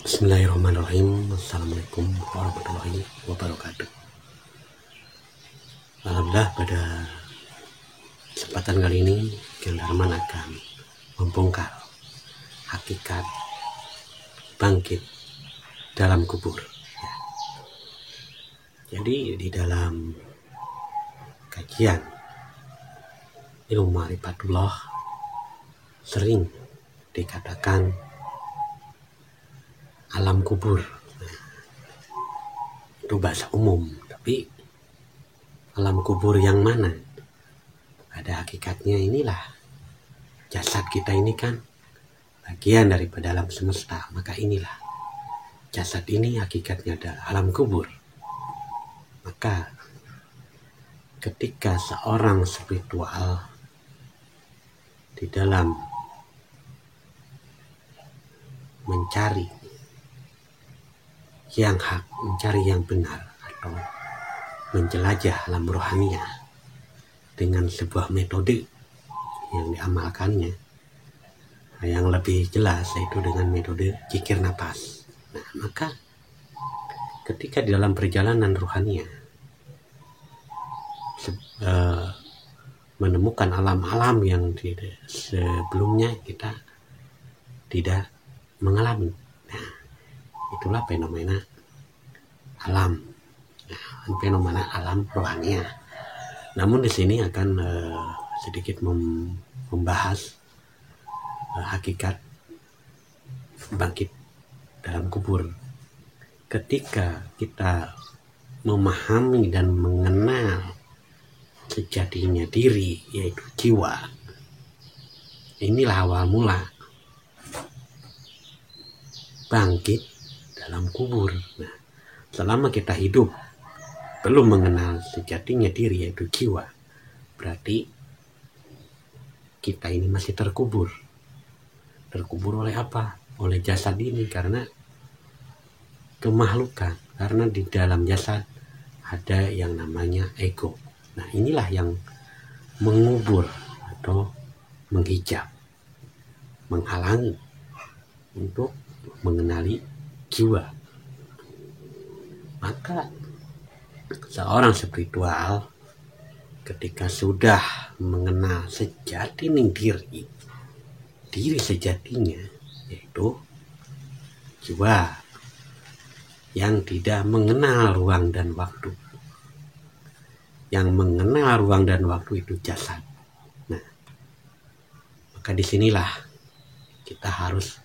Bismillahirrahmanirrahim. Assalamualaikum warahmatullahi wabarakatuh. Alhamdulillah, pada kesempatan kali ini Kiai Darman akan membongkar hakikat bangkit dalam kubur. Jadi di dalam kajian ilmu ma'rifatullah sering dikatakan alam kubur. Itu bahasa umum, tapi alam kubur yang mana? Pada hakikatnya inilah jasad kita ini kan bagian daripada alam semesta, maka inilah jasad ini hakikatnya adalah alam kubur. Maka ketika seorang spiritual di dalam mencari yang hak, mencari yang benar, atau menjelajah alam rohaniah dengan sebuah metode yang diamalkannya, yang lebih jelas yaitu dengan metode zikir nafas. Nah, maka ketika di dalam perjalanan rohaniah menemukan alam-alam yang sebelumnya kita tidak mengalami. Nah, itulah fenomena alam, fenomena alam rohaniah. Namun di sini akan sedikit membahas hakikat bangkit dalam kubur. Ketika kita memahami dan mengenal sejatinya diri, yaitu jiwa, inilah awal mula bangkit dalam kubur. Nah, selama kita hidup belum mengenal sejatinya diri, yaitu jiwa, berarti kita ini masih terkubur. Terkubur oleh apa? Oleh jasad ini, karena kemakhlukan. Karena di dalam jasad ada yang namanya ego. Nah, inilah yang mengubur atau menghijab, menghalangi untuk mengenali jiwa. Maka seorang spiritual ketika sudah mengenal sejati diri sejatinya, yaitu jiwa yang tidak mengenal ruang dan waktu. Yang mengenal ruang dan waktu itu jasad. Nah, maka disinilah kita harus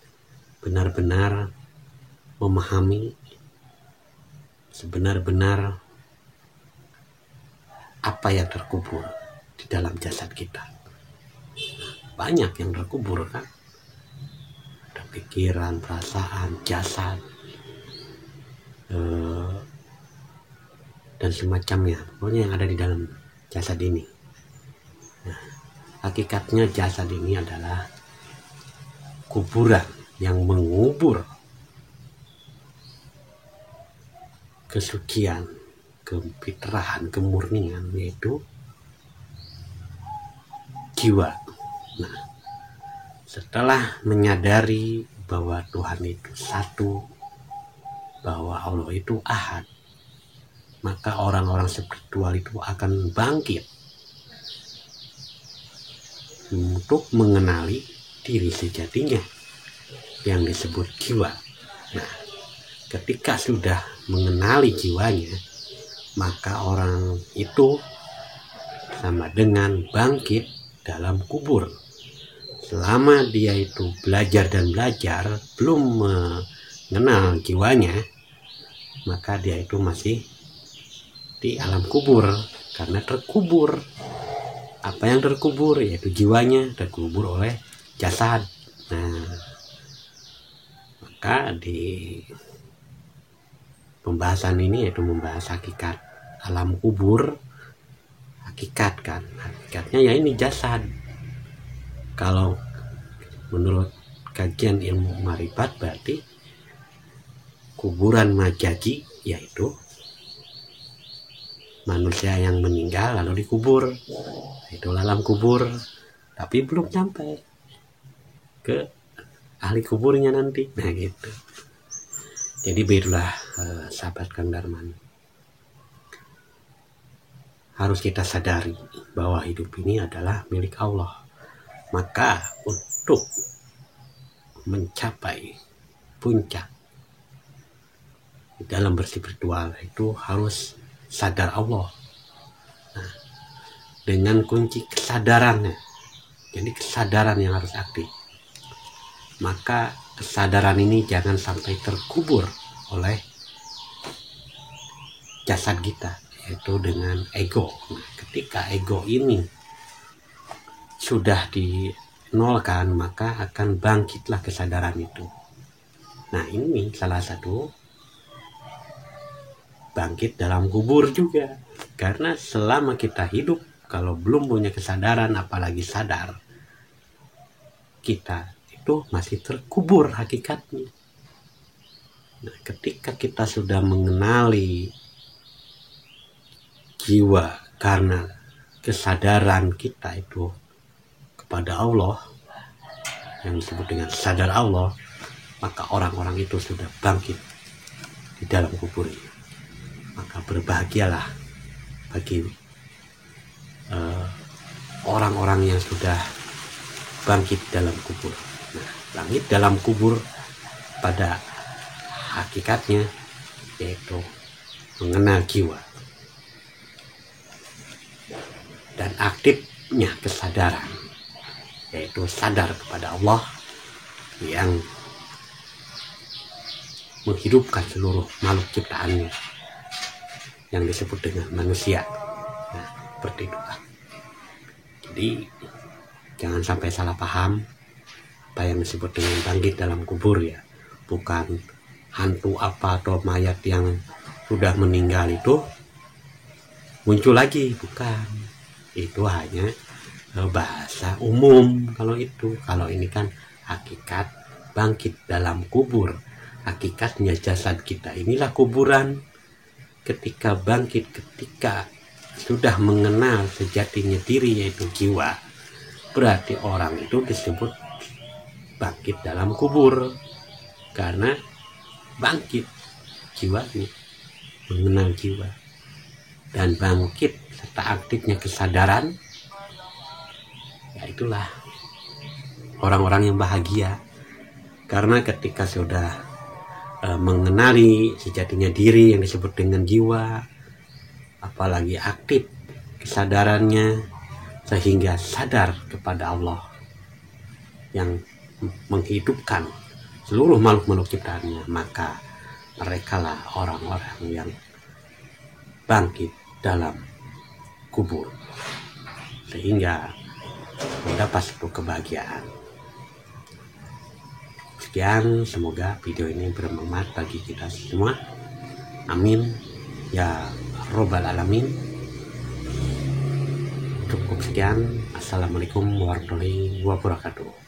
benar-benar memahami sebenar-benar apa yang terkubur di dalam jasad kita. Banyak yang terkubur kan, ada pikiran, perasaan, jasad, dan semacamnya, pokoknya yang ada di dalam jasad ini. Nah, hakikatnya jasad ini adalah kuburan yang mengubur kesucian, kefitrahan, kemurnian, yaitu jiwa. Nah, setelah menyadari bahwa Tuhan itu satu, bahwa Allah itu ahad, maka orang-orang spiritual itu akan bangkit untuk mengenali diri sejatinya yang disebut jiwa. Nah, ketika sudah mengenali jiwanya, maka orang itu sama dengan bangkit dalam kubur. Selama dia itu belajar dan belajar, belum mengenal jiwanya, maka dia itu masih di alam kubur, karena terkubur. Apa yang terkubur? Yaitu jiwanya terkubur oleh jasad. Nah, maka di pembahasan ini yaitu membahas hakikat alam kubur. Hakikat kan, hakikatnya ya ini jasad. Kalau menurut kajian ilmu ma'rifat, berarti kuburan majazi yaitu manusia yang meninggal lalu dikubur, itu alam kubur, tapi belum sampai ke ahli kuburnya nanti. Nah gitu. Jadi begitulah sahabat Kang Darman, harus kita sadari bahwa hidup ini adalah milik Allah. Maka untuk mencapai puncak dalam berspiritual itu harus sadar Allah. Nah, dengan kunci kesadarannya, jadi kesadaran yang harus aktif. Maka kesadaran ini jangan sampai terkubur oleh jasad kita, yaitu dengan ego. Nah, ketika ego ini sudah dinolkan, maka akan bangkitlah kesadaran itu. Nah, ini salah satu bangkit dalam kubur juga. Karena selama kita hidup, kalau belum punya kesadaran, apalagi sadar, kita itu masih terkubur hakikatnya. Nah, ketika kita sudah mengenali jiwa karena kesadaran kita itu kepada Allah, yang disebut dengan sadar Allah, maka orang-orang itu sudah bangkit di dalam kubur ini. Maka berbahagialah bagi orang-orang yang sudah bangkit dalam kubur. Nah, bangkit dalam kubur pada hakikatnya yaitu mengenal jiwa dan aktifnya kesadaran, yaitu sadar kepada Allah yang menghidupkan seluruh makhluk ciptaannya yang disebut dengan manusia. Nah, seperti itulah. Jadi jangan sampai salah paham apa yang disebut dengan bangkit dalam kubur, ya bukan hantu apa atau mayat yang sudah meninggal itu muncul lagi, bukan. Itu hanya bahasa umum. Kalau ini kan hakikat bangkit dalam kubur. Hakikatnya jasad kita inilah kuburan. Ketika bangkit, ketika sudah mengenal sejatinya diri yaitu jiwa, berarti orang itu disebut bangkit dalam kubur, karena bangkit jiwanya, mengenal jiwa, dan bangkit serta aktifnya kesadaran. Ya, itulah orang-orang yang bahagia, karena ketika sudah mengenali sejatinya diri yang disebut dengan jiwa, apalagi aktif kesadarannya sehingga sadar kepada Allah yang menghidupkan seluruh makhluk-makhluk ciptaannya, maka merekalah orang-orang yang bangkit dalam kubur sehingga mendapat satu kebahagiaan. Sekian, semoga video ini bermanfaat bagi kita semua. Amin ya robbal alamin. Cukup sekian. Assalamualaikum warahmatullahi wabarakatuh.